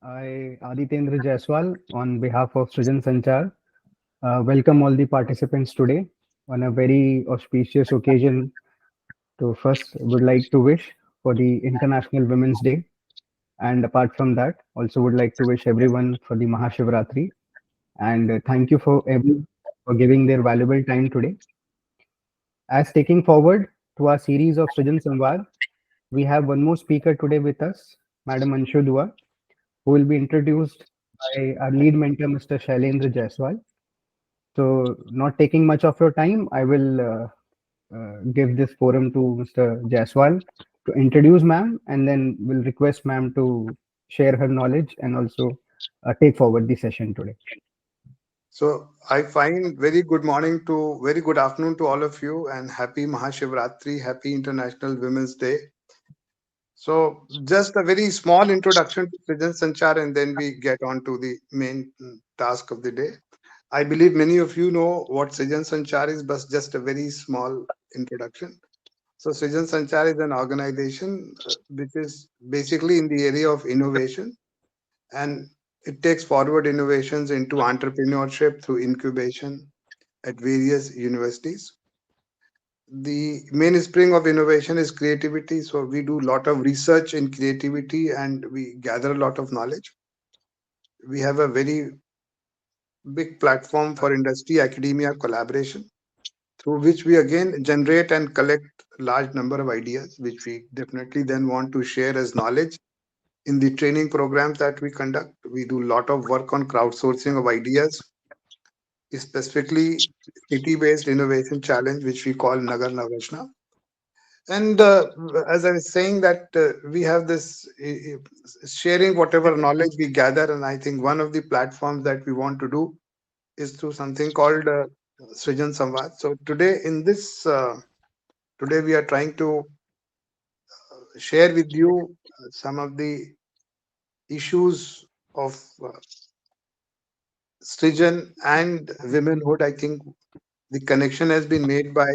I, Aditendra Jaiswal, on behalf of Srijan Sanchar, welcome all the participants today on a very auspicious occasion. To first, would like to wish for the International Women's Day, and apart from that, also would like to wish everyone for the Mahashivratri. And thank you for everyone for giving their valuable time today. As taking forward to our series of Srijan Samvad, we have one more speaker today with us, Madam Anshu Dua, who will be introduced by our lead mentor, Mr. Shailendra Jaiswal. So, not taking much of your time, I will give this forum to Mr. Jaiswal to introduce ma'am, and then we'll request ma'am to share her knowledge and also take forward the session today. So I find very good afternoon to all of you and happy Mahashivratri, happy International Women's Day. So just a very small introduction to Srijan Sanchar and then we get on to the main task of the day. I believe many of you know what Srijan Sanchar is, but just a very small introduction. So Srijan Sanchar is an organization which is basically in the area of innovation, and it takes forward innovations into entrepreneurship through incubation at various universities. The mainspring of innovation is creativity, so we do a lot of research in creativity and we gather a lot of knowledge. We have a very big platform for industry academia collaboration through which we again generate and collect large number of ideas which we definitely then want to share as knowledge in the training programs that we conduct. We do a lot of work on crowdsourcing of ideas, specifically city-based innovation challenge, which we call Nagar Navashna. And as I was saying that we have this sharing whatever knowledge we gather, and I think one of the platforms that we want to do is through something called Srijan Samvad. So today we are trying to share with you some of the issues of Srijan and womenhood. I think the connection has been made by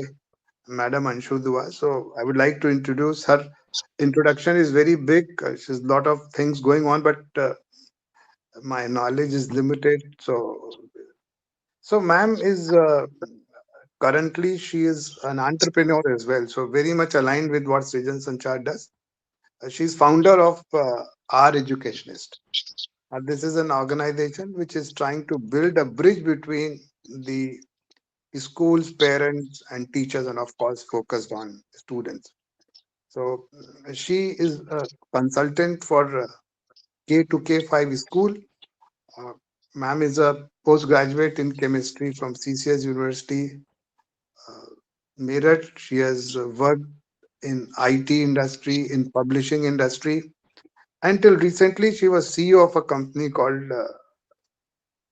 Madam Anshu Dua. So I would like to introduce her. Introduction is very big. She's a lot of things going on, but my knowledge is limited. So ma'am is currently she is an entrepreneur as well. So very much aligned with what Srijan Sanchar does. She's founder of Our Educationist. This is an organization which is trying to build a bridge between the schools, parents, and teachers, and of course, focused on students. So she is a consultant for K to K5 school. Uh, Ma'am is a postgraduate in chemistry from CCS University, uh, Meerut. She has worked in IT industry, in publishing industry. Until recently, she was CEO of a company called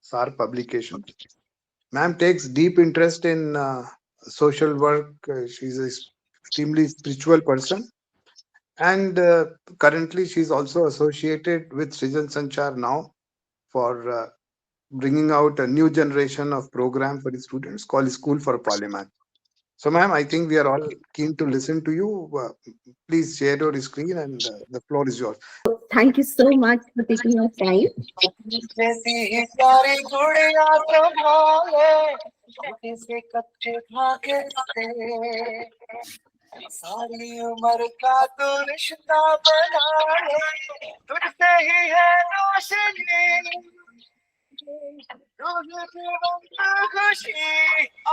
SAR Publications. Ma'am takes deep interest in social work. She's an extremely spiritual person. And currently, she's also associated with Srijan Sanchar now for bringing out a new generation of program for the students called School for Polymath. So, ma'am, I think we are all keen to listen to you. Please share your screen and the floor is yours. Thank you so much for taking your time. सारी उम्र का तू रिश्ता बना ले तुझसे ही है रोशनी तुझे की खुशी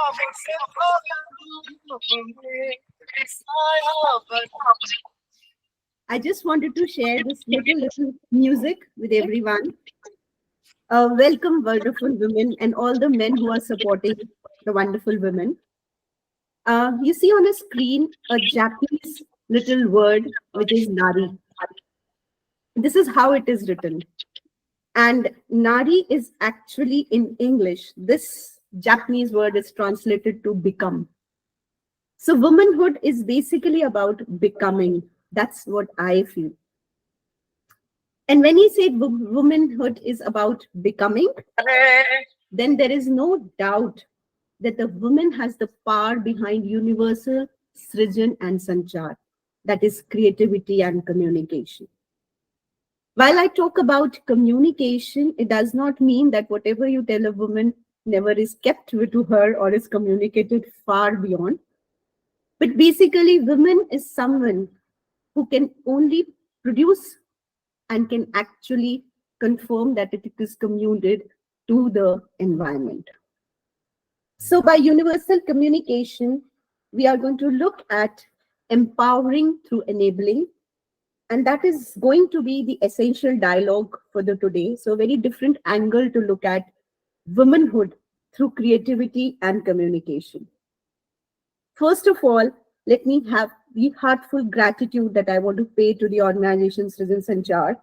अब सब I just wanted to share this little music with everyone. Welcome, wonderful women, and all the men who are supporting the wonderful women. You see on a screen a Japanese little word which is nari. This is how it is written. And nari is actually in English. This Japanese word is translated to become. So womanhood is basically about becoming. That's what I feel. And when you say womanhood is about becoming, then there is no doubt that the woman has the power behind universal Srijan and Sanchar, that is creativity and communication. While I talk about communication, it does not mean that whatever you tell a woman never is kept to her or is communicated far beyond. But basically, women is someone who can only produce and can actually confirm that it is communicated to the environment. So, by universal communication, we are going to look at empowering through enabling, and that is going to be the essential dialogue for the today. So, a very different angle to look at womanhood through creativity and communication. First of all, let me have the heartful gratitude that I want to pay to the organization Srijan Sanchar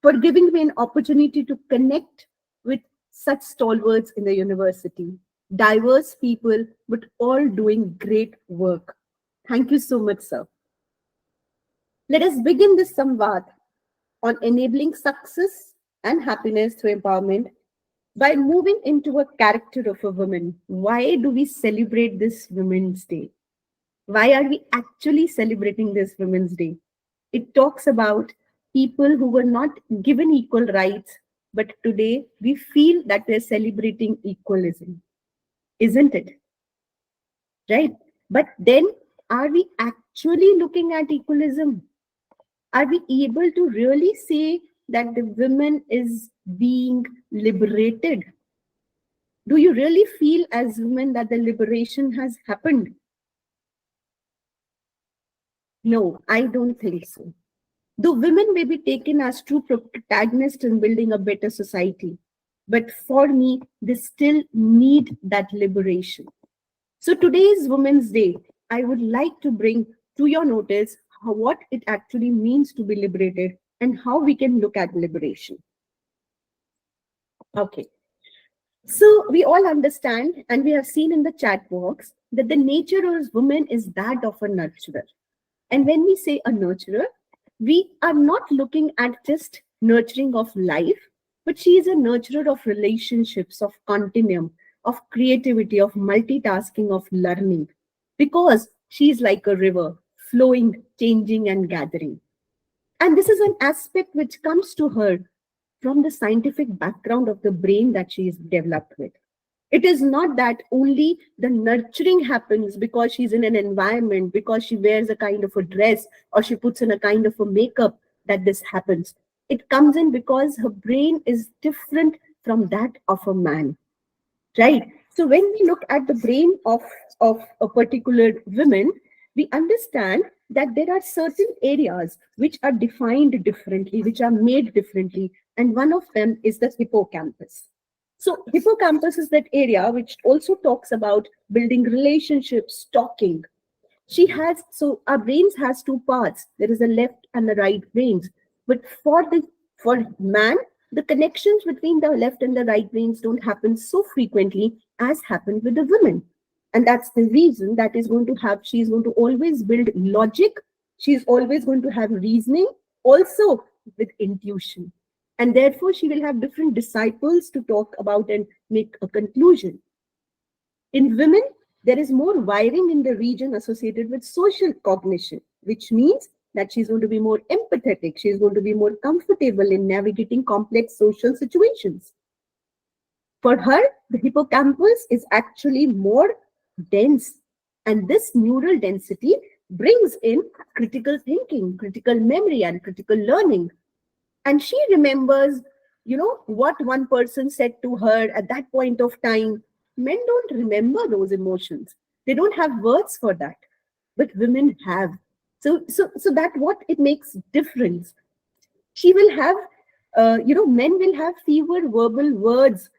for giving me an opportunity to connect with such stalwarts in the university. Diverse people, but all doing great work. Thank you so much, sir. Let us begin this samvad on enabling success and happiness through empowerment by moving into a character of a woman. Why do we celebrate this Women's Day? Why are we actually celebrating this Women's Day? It talks about people who were not given equal rights, but today we feel that we're celebrating equalism, isn't it? Right? But then, are we actually looking at equalism? Are we able to really say that the women is being liberated? Do you really feel as women that the liberation has happened? No, I don't think so. Though women may be taken as true protagonists in building a better society, but for me, they still need that liberation. So today's Women's Day, I would like to bring to your notice what it actually means to be liberated and how we can look at liberation. Okay. So we all understand, and we have seen in the chat box, that the nature of woman is that of a nurturer. And when we say a nurturer, we are not looking at just nurturing of life, but she is a nurturer of relationships, of continuum, of creativity, of multitasking, of learning, because she is like a river, flowing, changing, and gathering. And this is an aspect which comes to her from the scientific background of the brain that she is developed with. It is not that only the nurturing happens because she's in an environment, because she wears a kind of a dress or she puts in a kind of a makeup that this happens. It comes in because her brain is different from that of a man, right? So when we look at the brain of a particular woman, we understand that there are certain areas which are defined differently, which are made differently, and one of them is the hippocampus. So hippocampus is that area which also talks about building relationships, talking. She has, so our brains has two parts. There is a left and the right brains. But for man, the connections between the left and the right brains don't happen so frequently as happened with the women. And that's the reason that is going to have, she's going to always build logic. She's always going to have reasoning, also with intuition. And therefore, she will have different disciples to talk about and make a conclusion. In women, there is more wiring in the region associated with social cognition, which means that she's going to be more empathetic. She's going to be more comfortable in navigating complex social situations. For her, the hippocampus is actually more dense. And this neural density brings in critical thinking, critical memory, and critical learning. And she remembers, what one person said to her at that point of time. Men don't remember those emotions. They don't have words for that, but women have. So that what it makes difference. She will have, men will have fewer verbal words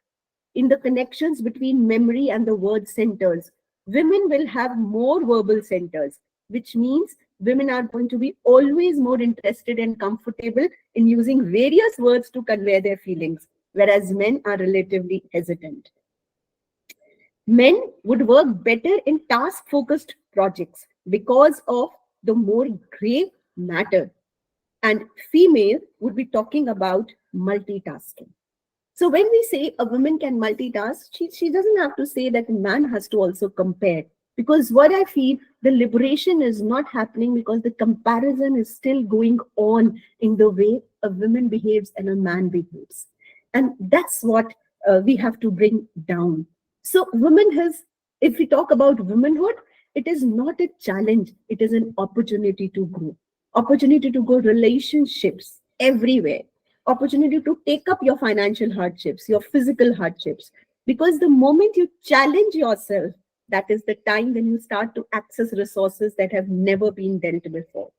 in the connections between memory and the word centers. Women will have more verbal centers, which means women are going to be always more interested and comfortable in using various words to convey their feelings, whereas men are relatively hesitant. Men would work better in task-focused projects because of the more gray matter. And female would be talking about multitasking. So when we say a woman can multitask, she doesn't have to say that a man has to also compare. Because what I feel, the liberation is not happening because the comparison is still going on in the way a woman behaves and a man behaves. And that's what we have to bring down. So, women has, if we talk about womanhood, it is not a challenge, it is an opportunity to grow, opportunity to grow relationships everywhere, opportunity to take up your financial hardships, your physical hardships. Because the moment you challenge yourself, that is the time when you start to access resources that have never been dealt before.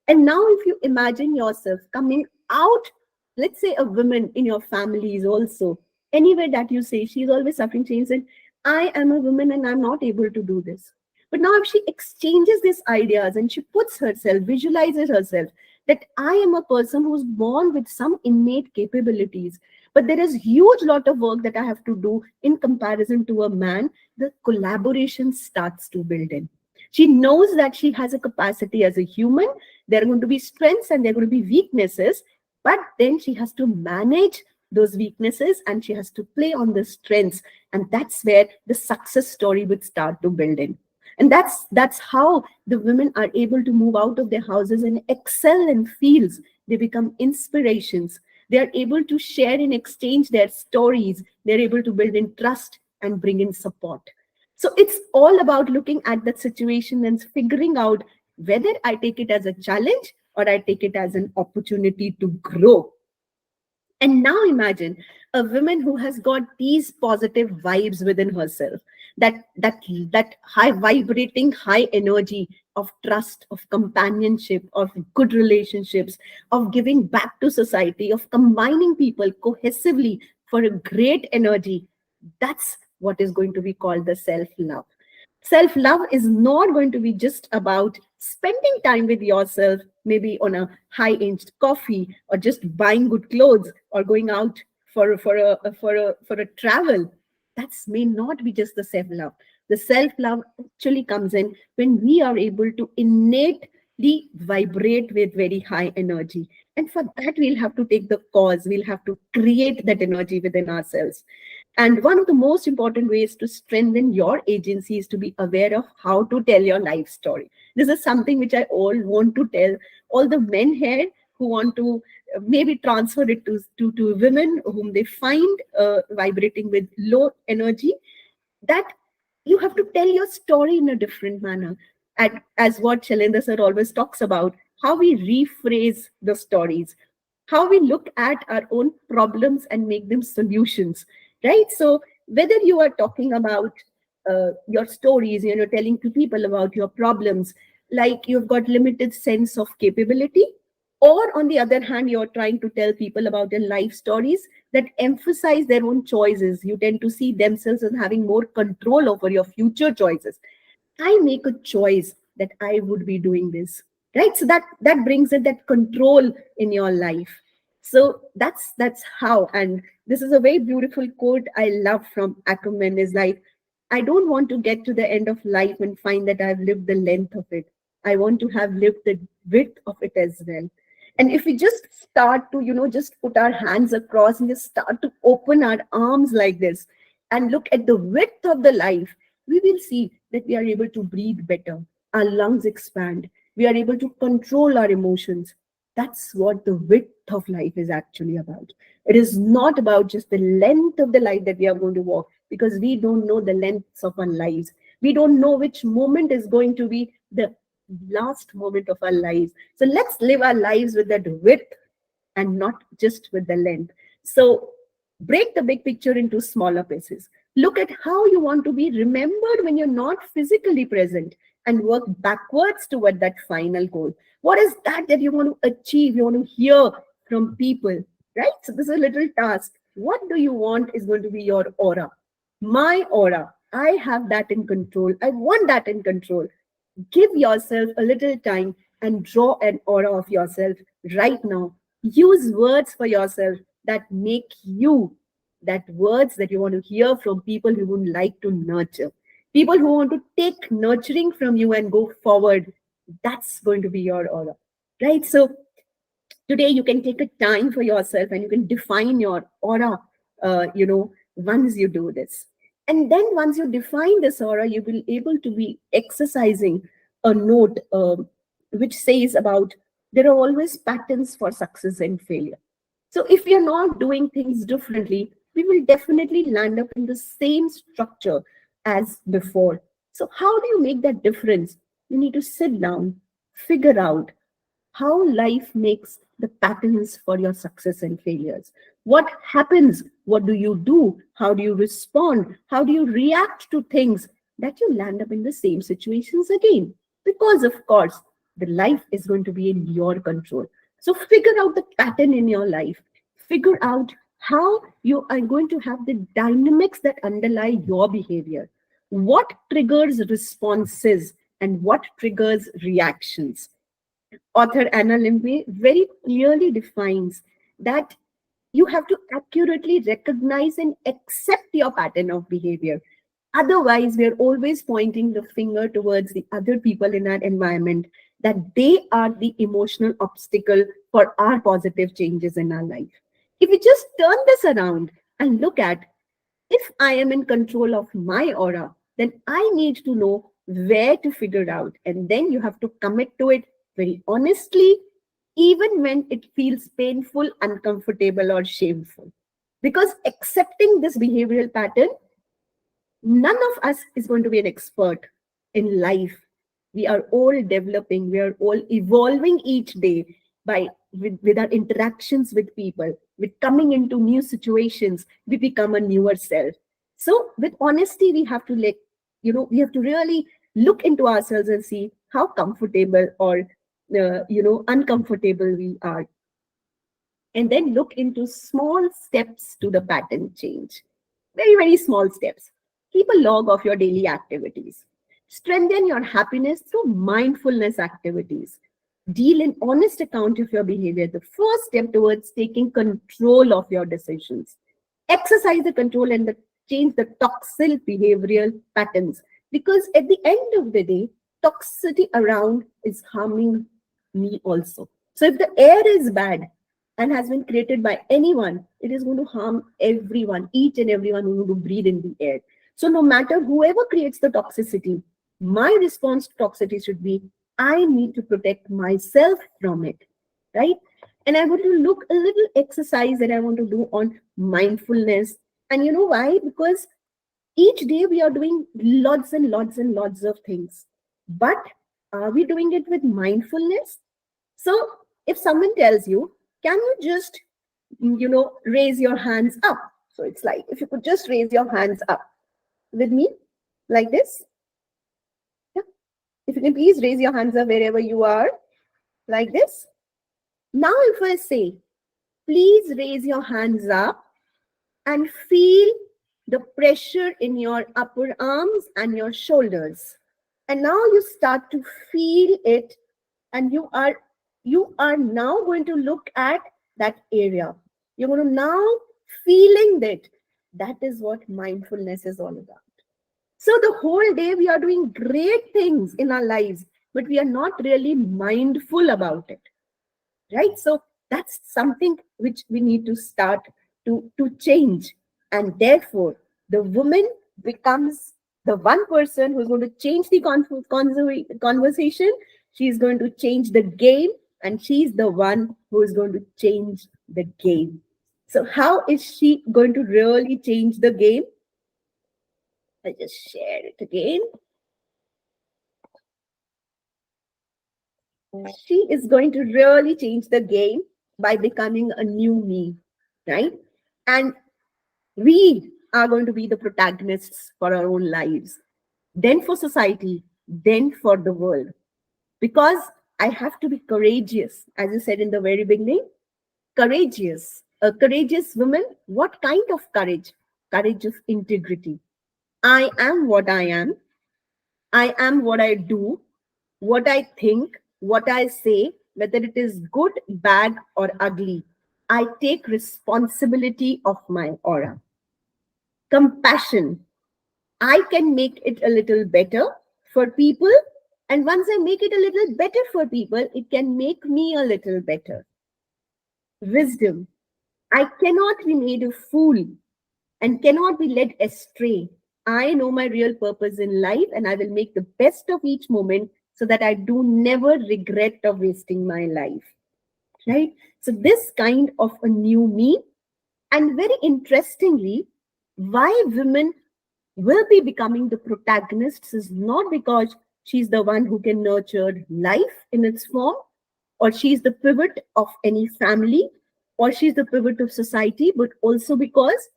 And now, if you imagine yourself coming out, let's say a woman in your family is also, anywhere that you say she's always suffering, she said, I am a woman and I'm not able to do this. But now, if she exchanges these ideas and she puts herself, visualizes herself, that I am a person who's born with some innate capabilities, but there is huge lot of work that I have to do in comparison to a man, the collaboration starts to build in. She knows that she has a capacity as a human. There are going to be strengths and there are going to be weaknesses, but then she has to manage those weaknesses and she has to play on the strengths. And that's where the success story would start to build in. And that's how the women are able to move out of their houses and excel in fields. They become inspirations. They are able to share and exchange their stories. They're able to build in trust and bring in support. So it's all about looking at that situation and figuring out whether I take it as a challenge or I take it as an opportunity to grow. And now imagine a woman who has got these positive vibes within herself, that high vibrating, high energy of trust, of companionship, of good relationships, of giving back to society, of combining people cohesively for a great energy. That's what is going to be called the self-love. Self-love is not going to be just about spending time with yourself, maybe on a high-end coffee or just buying good clothes or going out for a travel. That may not be just the self-love. The self-love actually comes in when we are able to innately vibrate with very high energy. And for that, we'll have to take the cause, we'll have to create that energy within ourselves. And one of the most important ways to strengthen your agency is to be aware of how to tell your life story. This is something which I all want to tell all the men here who want to maybe transfer it to women whom they find vibrating with low energy, that you have to tell your story in a different manner. As what Shalendra sir always talks about, how we rephrase the stories, how we look at our own problems and make them solutions, right? So whether you are talking about your stories, telling to people about your problems, like you've got limited sense of capability, or on the other hand, you're trying to tell people about their life stories that emphasize their own choices. You tend to see themselves as having more control over your future choices. I make a choice that I would be doing this, right? So that brings in that control in your life. So that's how. And this is a very beautiful quote I love from Ackerman, is like, I don't want to get to the end of life and find that I've lived the length of it. I want to have lived the width of it as well. And if we just start to, just put our hands across and just start to open our arms like this and look at the width of the life, we will see that we are able to breathe better. Our lungs expand. We are able to control our emotions. That's what the width of life is actually about. It is not about just the length of the life that we are going to walk, because we don't know the lengths of our lives. We don't know which moment is going to be the last moment of our lives. So let's live our lives with that width and not just with the length. So break the big picture into smaller pieces. Look at how you want to be remembered when you're not physically present, and work backwards toward that final goal. What is that you want to achieve? You want to hear from people, right? So this is a little task. What do you want is going to be your aura. My aura. I have that in control. I want that in control. Give yourself a little time and draw an aura of yourself right now. Use words for yourself that make you, that words that you want to hear from people who would like to nurture, people who want to take nurturing from you and go forward. That's going to be your aura, right? So today you can take a time for yourself and you can define your aura, once you do this. And then once you define this aura, you will able to be exercising a note which says about there are always patterns for success and failure. So if we are not doing things differently, we will definitely land up in the same structure as before. So how do you make that difference? You need to sit down, figure out how life makes the patterns for your success and failures. What happens? What do you do? How do you respond? How do you react to things that you land up in the same situations again? Because, of course, the life is going to be in your control. So, figure out the pattern in your life. Figure out how you are going to have the dynamics that underlie your behavior. What triggers responses and what triggers reactions? Author Anna Limbe very clearly defines that you have to accurately recognize and accept your pattern of behavior. Otherwise, we're always pointing the finger towards the other people in our environment, that they are the emotional obstacle for our positive changes in our life. If we just turn this around and look at, if I am in control of my aura, then I need to know where to figure out. And then you have to commit to it very honestly, even when it feels painful, uncomfortable, or shameful. Because accepting this behavioral pattern, none of us is going to be an expert in life. We are all developing, we are all evolving each day by with our interactions with people, with coming into new situations, we become a newer self. So with honesty, we have to we have to really look into ourselves and see how comfortable or uncomfortable we are, and then look into small steps to the pattern change. Very, very small steps. Keep a log of your daily activities. Strengthen your happiness through mindfulness activities. Deal in honest account of your behavior, the first step towards taking control of your decisions. Exercise the control and change the toxic behavioral patterns. Because at the end of the day, toxicity around is harming me also. So if the air is bad and has been created by anyone, it is going to harm everyone, each and everyone who will breathe in the air. So no matter whoever creates the toxicity, my response to toxicity should be, I need to protect myself from it, right? And I want to look a little exercise that I want to do on mindfulness. And you know why? Because each day we are doing lots and lots and lots of things. But are we doing it with mindfulness? So if someone tells you, can you just, raise your hands up? So it's like, if you could just raise your hands up with me like this. Yeah. If you can please raise your hands up wherever you are, like this. Now, if I say, please raise your hands up and feel the pressure in your upper arms and your shoulders. And now you start to feel it, and you are now going to look at that area. You're going to now feeling that. That is what mindfulness is all about. So the whole day we are doing great things in our lives, but we are not really mindful about it, right? So that's something which we need to start to change. And therefore, the woman becomes the one person who's going to change the conversation. She's going to change the game, and she's the one who is going to change the game. So how is she going to really change the game? I just share it again. She is going to really change the game by becoming a new me, right? And we are going to be the protagonists for our own lives, then for society, then for the world. Because I have to be courageous, as you said in the very beginning. Courageous, a courageous woman. What kind of courage? Courage of integrity. I am what I am. I am what I do, what I think, what I say, whether it is good, bad, or ugly. I take responsibility of my aura. Compassion. I can make it a little better for people. And once I make it a little better for people, it can make me a little better. Wisdom. I cannot be made a fool and cannot be led astray. I know my real purpose in life, and I will make the best of each moment so that I do never regret of wasting my life. Right? So this kind of a new me, and very interestingly, why women will be becoming the protagonists is not because she's the one who can nurture life in its form, or she's the pivot of any family, or she's the pivot of society, but also because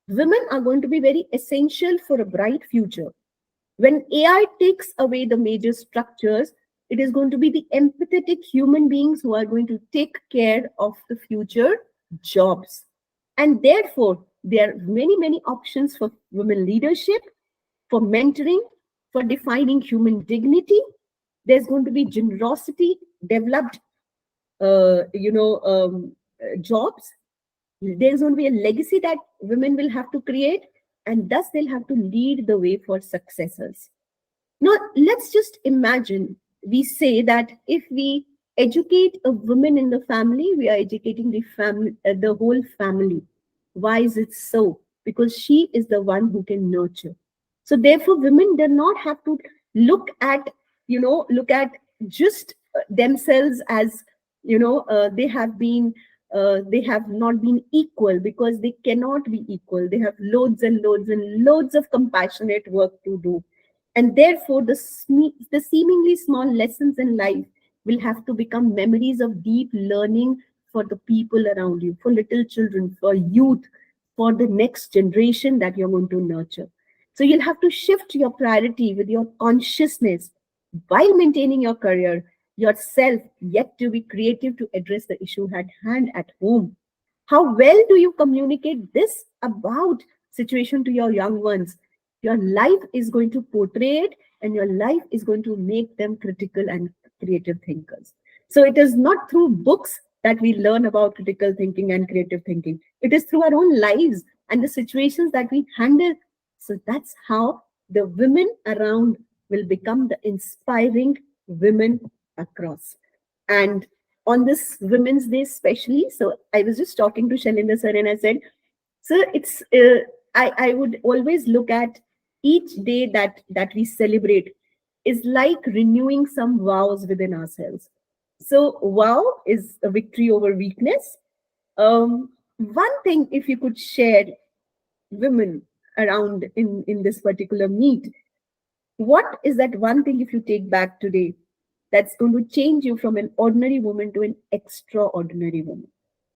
women are going to be very essential for a bright future. When AI takes away the major structures, it is going to be the empathetic human beings who are going to take care of the future jobs. And therefore, there are many, many options for women leadership, for mentoring, for defining human dignity. There's going to be generosity developed, jobs. There's going to be a legacy that women will have to create, and thus they'll have to lead the way for successors. Now, let's just imagine we say that if we educate a woman in the family, we are educating the family, the whole family. Why is it so? Because she is the one who can nurture. So, therefore, women do not have to look at, look at just themselves as, they have not been equal, because they cannot be equal. They have loads and loads and loads of compassionate work to do, and therefore the seemingly small lessons in life will have to become memories of deep learning for the people around you, for little children, for youth, for the next generation that you're going to nurture. So you'll have to shift your priority with your consciousness while maintaining your career, yourself, yet to be creative to address the issue at hand at home. How well do you communicate this about situation to your young ones? Your life is going to portray it, and your life is going to make them critical and creative thinkers. So it is not through books that we learn about critical thinking and creative thinking. It is through our own lives and the situations that we handle. So that's how the women around will become the inspiring women across. And on this Women's Day, especially, so I was just talking to Shailendra sir, and I said, sir, I would always look at each day that we celebrate is like renewing some vows within ourselves. So vow is a victory over weakness. One thing, if you could share women around in this particular meet, what is that one thing, if you take back today, that's going to change you from an ordinary woman to an extraordinary woman?